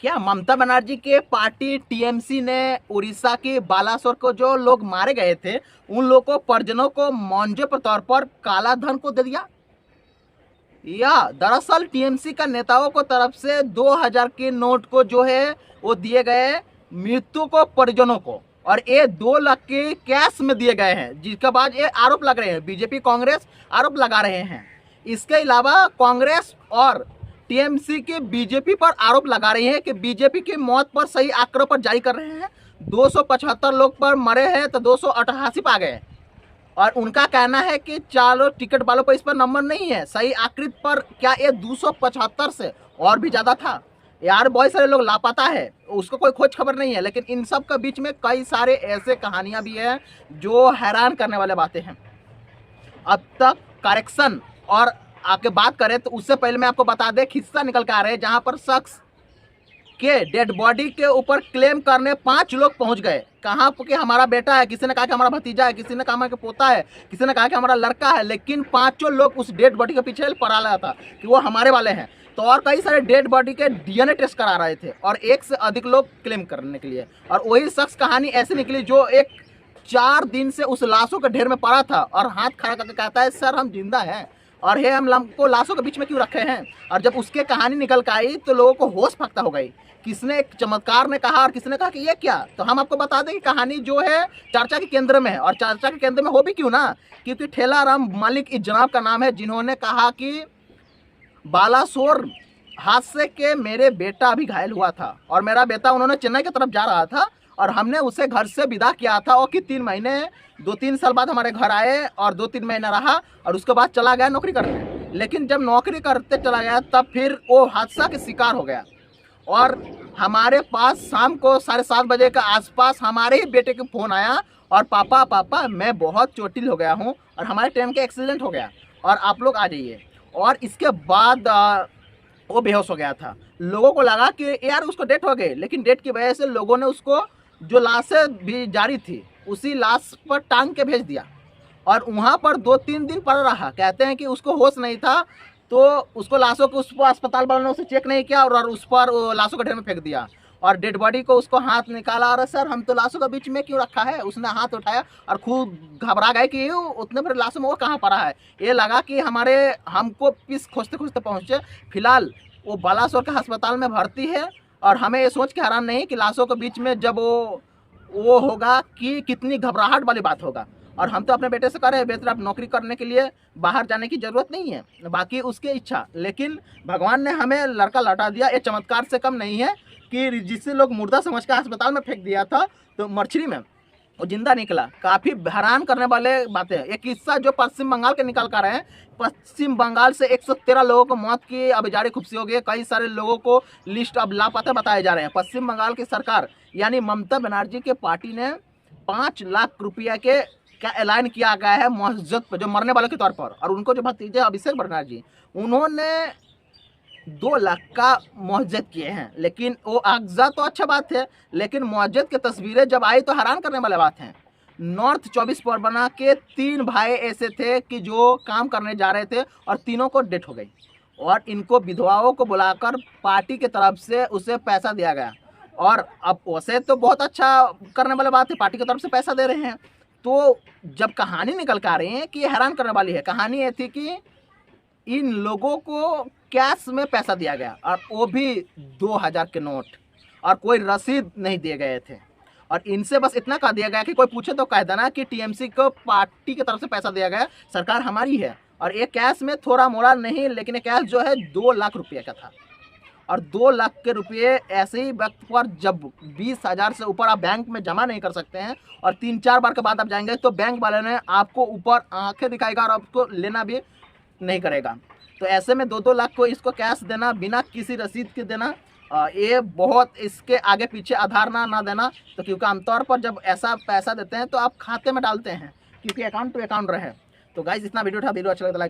क्या ममता बनर्जी के party TMC ने उड़ीसा के बालासोर को जो लोग मारे गए थे उन लोगों को परिजनों को मुआवजे के तौर पर काला धन को दे दिया? या दरअसल टीएमसी का नेताओं को तरफ से 2000 के नोट को जो है वो दिए गए मृत्यु को परिजनों को, और ये 2 लाख के कैश में दिए गए हैं, जिसके बाद ये आरोप लग रहे हैं, बीजेपी कांग्रेस आरोप लगा रहे हैं। इसके अलावा कांग्रेस और टीएमसी के बीजेपी पर आरोप लगा रही है कि बीजेपी की मौत पर सही आंकड़ों पर जारी कर रहे हैं। 275 लोग पर मरे हैं तो 288 पे आ गए, और उनका कहना है कि चारों टिकट वालों पर इस पर नंबर नहीं है, सही आकृत पर क्या ये 275 से और भी ज़्यादा था यार। बहुत सारे लोग लापता है, उसको कोई खोज खबर नहीं है। लेकिन इन सब के बीच में कई सारे ऐसे कहानियां भी हैं जो हैरान करने वाले बातें हैं। अब तक करेक्शन और आके बात करें तो उससे पहले मैं आपको बता दें, हिस्सा निकल के आ रहे हैं जहां पर शख्स के डेड बॉडी के ऊपर क्लेम करने 5 लोग पहुंच गए। कहाँ कि हमारा बेटा है, किसी ने कहा कि हमारा भतीजा है, किसी ने कहा कि पोता है, किसी ने कहा कि हमारा लड़का है, लेकिन 5 लोग उस डेड बॉडी के पीछे पड़ा रहा था कि वो हमारे वाले हैं। तो और कई सारे डेड बॉडी के डीएनए टेस्ट करा रहे थे और 1 से अधिक लोग क्लेम करने के लिए, और वही शख्स कहानी ऐसी निकली जो 4 दिन से उस लाशों के ढेर में पड़ा था और हाथ खड़ा करके कहता है सर हम जिंदा हैं और हे हम को लाशों के बीच में क्यों रखे हैं। और जब उसके कहानी निकल कर आई तो लोगों को होश फकता हो गई। किसने एक चमत्कार ने कहा और किसने कहा कि ये क्या। तो हम आपको बता दें कि कहानी जो है चर्चा के केंद्र में है, और चर्चा के केंद्र में हो भी क्यों ना, क्योंकि ठेलाराम मलिक इस जनाब का नाम है, जिन्होंने कहा कि बालासोर हादसे के मेरे बेटा अभी घायल हुआ था और मेरा बेटा उन्होंने चेन्नई की तरफ जा रहा था और हमने उसे घर से विदा किया था, और कि 3 महीने 2-3 साल बाद हमारे घर आए और 2-3 महीना रहा और उसके बाद चला गया नौकरी करने। लेकिन जब नौकरी करते चला गया तब फिर वो हादसा के शिकार हो गया, और हमारे पास शाम को 7:30 बजे के आसपास हमारे ही बेटे के फ़ोन आया और पापा मैं बहुत चोटिल हो गया हूँ और हमारे ट्रेन का एक्सीडेंट हो गया और आप लोग आ जाइए। और इसके बाद वो बेहोश हो गया था। लोगों को लगा कि यार उसको डेथ हो गई, लेकिन डेथ की वजह से लोगों ने उसको जो लाशें भी जारी थी उसी लाश पर टांग के भेज दिया और वहाँ पर 2-3 दिन पड़ा रहा। कहते हैं कि उसको होश नहीं था तो उसको लाशों को उस पर अस्पताल वालों ने उसे चेक नहीं किया और उस पर लाशों के ढेर में फेंक दिया और डेड बॉडी को उसको हाथ निकाला। अरे सर हम तो लाशों के बीच में क्यों रखा है। उसने हाथ उठाया और खूब घबरा गए कि उतने बड़े लाशों में वो कहाँ पड़ा है। ये लगा कि हमको पीस खोजते खोजते पहुँचे। फिलहाल वो बालासोर के अस्पताल में भर्ती है और हमें ये सोच के हैरान नहीं कि लाशों के बीच में जब वो होगा कि कितनी घबराहट वाली बात होगा। और हम तो अपने बेटे से कह रहे हैं बेहतर आप नौकरी करने के लिए बाहर जाने की ज़रूरत नहीं है, बाकी उसकी इच्छा, लेकिन भगवान ने हमें लड़का लौटा दिया। ये चमत्कार से कम नहीं है कि जिससे लोग मुर्दा समझ कर अस्पताल में फेंक दिया था तो मर्चरी में वो जिंदा निकला। काफ़ी हैरान करने वाले बातें हैं। एक किस्सा जो पश्चिम बंगाल के निकल कर रहे हैं। पश्चिम बंगाल से 113 लोगों को मौत की अब जारी खुफसी हो गई। कई सारे लोगों को लिस्ट अब लापता बताए जा रहे हैं। पश्चिम बंगाल की सरकार यानी ममता बनर्जी के पार्टी ने 5 लाख रुपया के क्या ऐलान किया गया है मुआवजे पर, जो मरने वालों के तौर पर। और उनको जो भतीजे अभिषेक बनर्जी उन्होंने 2 लाख का मुआवजा किए हैं। लेकिन वो अगजा तो अच्छा बात है, लेकिन मुआवजे की तस्वीरें जब आई तो हैरान करने वाली बात है। नॉर्थ 24 परगना के 3 भाई ऐसे थे कि जो काम करने जा रहे थे और तीनों को डेथ हो गई और इनको विधवाओं को बुलाकर पार्टी की तरफ से उसे पैसा दिया गया। और अब वैसे तो बहुत अच्छा करने वाली बात है, पार्टी की तरफ से पैसा दे रहे हैं। तो जब कहानी निकल कर आ रही है कि हैरान करने वाली है। कहानी ये थी कि इन लोगों को कैश में पैसा दिया गया और वो भी 2000 के नोट, और कोई रसीद नहीं दिए गए थे। और इनसे बस इतना कह दिया गया कि कोई पूछे तो कह देना कि टीएमसी को पार्टी की तरफ से पैसा दिया गया, सरकार हमारी है। और ये कैश में थोड़ा मोड़ा नहीं, लेकिन ये कैश जो है 2 लाख रुपये का था। और 2 लाख के रुपये ऐसे ही वक्त पर जब 20,000 से ऊपर आप बैंक में जमा नहीं कर सकते हैं और 3-4 बार के बाद आप जाएंगे तो बैंक वाले ने आपको ऊपर आंखें दिखाएगा और आपको लेना भी नहीं करेगा। तो ऐसे में 2-2 लाख को इसको कैश देना बिना किसी रसीद के देना, ये बहुत इसके आगे पीछे आधार ना देना। तो क्योंकि आमतौर पर जब ऐसा पैसा देते हैं तो आप खाते में डालते हैं क्योंकि अकाउंट टू अकाउंट रहे। तो गाइस इतना वीडियो था, वीडियो अच्छा लगा तो लाइक